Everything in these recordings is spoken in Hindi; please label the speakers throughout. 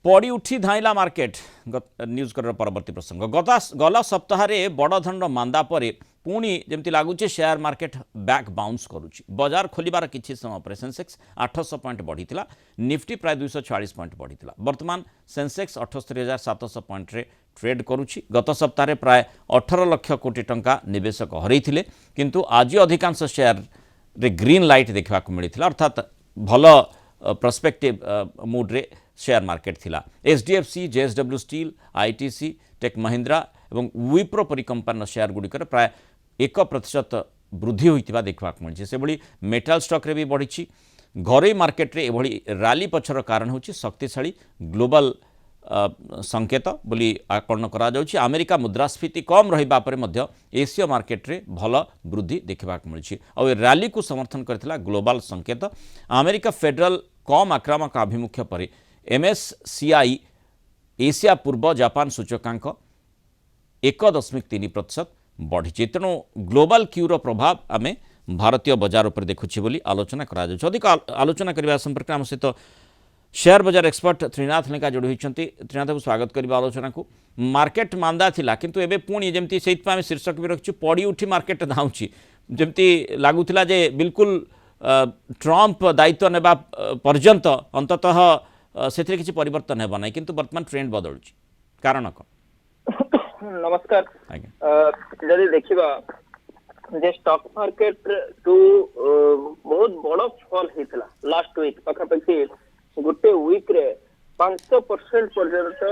Speaker 1: पड़ी उठी धाइला मार्केट न्यूज कर परवर्ती प्रसंग गला सप्ताह बड़ धंड मांदा पर पुणी जमती लगुच शेयर मार्केट बैक बाउंस करुच्ची बजार खोलिबार किछि समय पर सेंसेक्स 800 पॉइंट बढ़ी निफ्टी प्राय 240 पॉइंट बढ़ी वर्तमान सेंसेक्स 78,700 पॉइंट रे ट्रेड करुच्ची गत सप्ताह प्राय 18 लाख कोटी टंका निवेशक हरैथिले किंतु आज अधिकांश शेयर रे ग्रीन लाइट देखा मिलता अर्थात भल प्रस्पेक्टिव मूड रे शेयर मार्केट थिला HDFC JSW steel ITC tech Mahindra और विप्रो परी कंपनी शेयर गुड़िकर प्राय 1% वृद्धि होता देखा मिली से भली मेटाल स्टॉक रे भी बढ़ी घरोई मार्केट रे एभली रैली पछर कारण होची शक्तिशाली ग्लोबल संकेत बोली आकलन करा जाउची अमेरिका मुद्रास्फीति कम रहिबा परे मध्य एशिया मार्केट रे भल वृद्धि देखा मिली और रैली को समर्थन करथिला ग्लोबल संकेत अमेरिका फेडरल कम आक्रामक आभिमुख्य पर एमएससीआई एशिया पूर्व जापान सूचकांक 1.3% बढ़ी तेणु ग्लोबल क्यूर प्रभाव आम भारतीय बजार पर देखुची बोली आलोचना करा जाउछि अधिक आलोचना करबा संपर्क आम सहित शेयर बजार एक्सपर्ट त्रिनाथ लेखा जोड़ी होती त्रिनाथ को स्वागत करबा आलोचना को मार्केट मांदा थिला किंतु एबे पुणी जेमती सेइतपा आम शीर्षक भी रखिछु पड़ी उठी मार्केट धाउछि जेमती लागुथिला जे बिल्कुल ट्रम्प दायित्व नेबा पर्यंत अंततः से किसी परिवर्तन हेबा नहीं किंतु वर्तमान ट्रेंड बदलुछि कारण कौन
Speaker 2: नमस्कार जदि देखिबा जे स्टॉक मार्केट टू बहुत बड़ फॉल हेतला लास्ट वीक पाखापाखि गोटे वीक रे 500% पर्यंत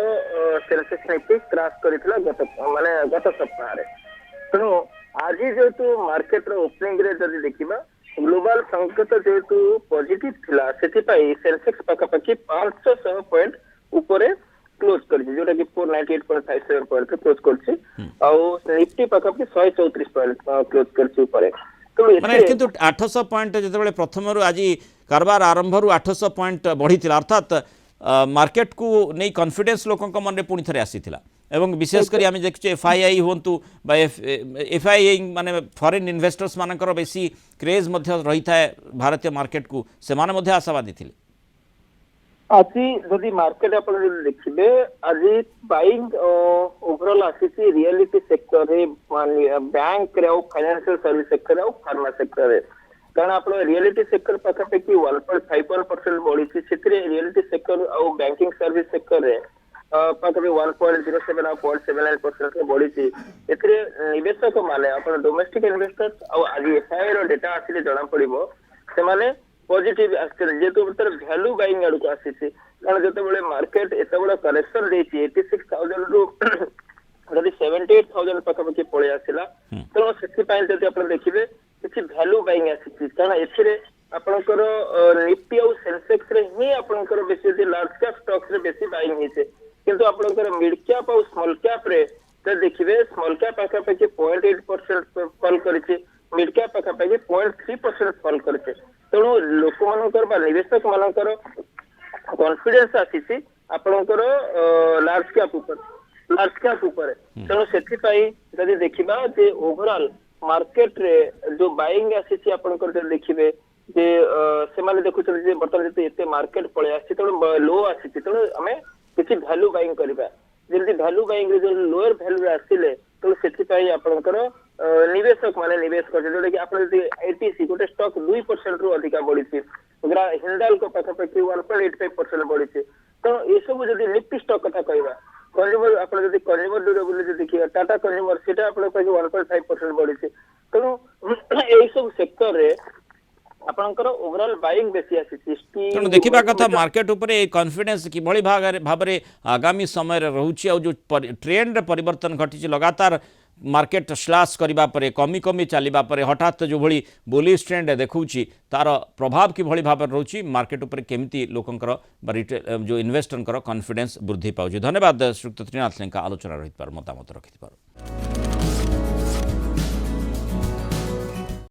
Speaker 2: सेंसेक्स निफ्टी क्रैश करितला गत सप्ताह रे तेणु आज जेतु मार्केट रो ओपनिंग रे जदि देखिबा ग्लोबल संकेत जेतु पॉजिटिव थिला सेथिपाई सेंसेक्स पाखापाखि 500 पॉइंट ऊपर क्लोज करछि जोटा कि 498.57 पॉइंट क्लोज करछि और निफ्टी पाखापाखि 134 पॉइंट क्लोज करछि ऊपर तो
Speaker 1: माने किंतु 800 पॉइंट जेतेबेले प्रथम रु आज कारबार आरंभ रु 800 पॉइंट बढ़ीथिला अर्थात मार्केट को नहीं कॉन्फिडेंस लोकन मन रे पुणी थरे आसीथिला एवं विशेषकर आम देखुचे एफआईआई हूँ एफआईआई माने फॉरेन इन्वेस्टर्स मानकर बेसी क्रेज रही था भारतीय मार्केट को से माने आशावादी थे
Speaker 2: आज जदि मार्केट आप देखिए आज बाइंग ओवरऑल आसी रियलिटी सेक्टर रे बैंक रे और फाइनेंशियल सर्विस सेक्टर रे और फार्मा सेक्टर रे कारण आप रियलिटी सेक्टर पाखापाखि 1.51% बढ़ी रियलिटी सेक्टर और बैंकिंग सर्विस सेक्टर रे पाखापाखि 1.07 और 0.79% बढ़ी निवेशक माने डोमेस्टिक इन्वेस्टर्स और आज एफआईआई रो डेटा आसिले जणा पड़िबो से माने पॉजिटिव जेतु वैल्यू बाइंग आड़ को आसी कारण जो मार्केट एत बड़ा करेक्शन देती 86,000 रु जदि 78,000 पाखापाखि पलि आसला तेणु से आप देखिए किसी वैल्यू बाइंग आसी कारण एथिरे आपणकर निफ्टी और सेंसेक्स रे ही आपणकर बेसी लार्ज कैप स्टॉक्स रे बेसी बाइंग होइছে किंतु आपणकर मिड कैप और स्मॉल कैप रे तो देखिए स्मॉल कैप पाखापाखि 0.8% फॉल करिছে मिड कैप पाखापाखि 0.3% फॉल करिছে तेणु लोक मानकर निवेशक मानकर कॉन्फिडेंस आसी आपणकर लार्ज कैप ऊपर तेणु सेथिपाई जदि देखिबा जे ओवरऑल मार्केट रे जो बाइंग आसी आपणकर देखिबे जे से माने देखुछन जे बर्तमान जे एते मार्केट पळे आसी तेणु लो आसी तेणु हमें किछि वैल्यू बाइंग करबा जेंति वैल्यू बाइंग रे जो लोअर वैल्यू आसीले तेणु सेथिपाई आपणकर निवेशक माने निवेश कर जोटा कि आप आईटीसी गोटे स्टॉक 2% रु अधिक बढ़ी हिंडाल को पाखापाखि 1.85% बढ़ी तो ये सब जब निफ्टी स्टॉक कथा कहवा कंज्यूमर आप कंज्यूमर ड्यूरेबल देखिए टाटा कंज्यूमर सीटा आप 1.5% बढ़ी तेणु यही सब सेक्टर रे आपनकर ओवरऑल बाइंग बेसी आसी
Speaker 1: तेणु देखा कथा मार्केट उपर कॉन्फिडेंस कि भाव में आगामी समय रोचे और जो ट्रेंड परिवर्तन घटी लगातार मार्केट स्लाश करबा परे कमी कमी चलिबा परे हठात जो भली बुलिश ट्रेंड देखुची तार प्रभाव कि भली भाव रोची मार्केट उपर केमिति लोकंकर रिटेल जो इन्वेस्टरंकर कॉन्फिडेंस वृद्धि पाउची धन्यवाद श्री त्रिनाथ लेंका आलोचना रहित मतामत रखिथार।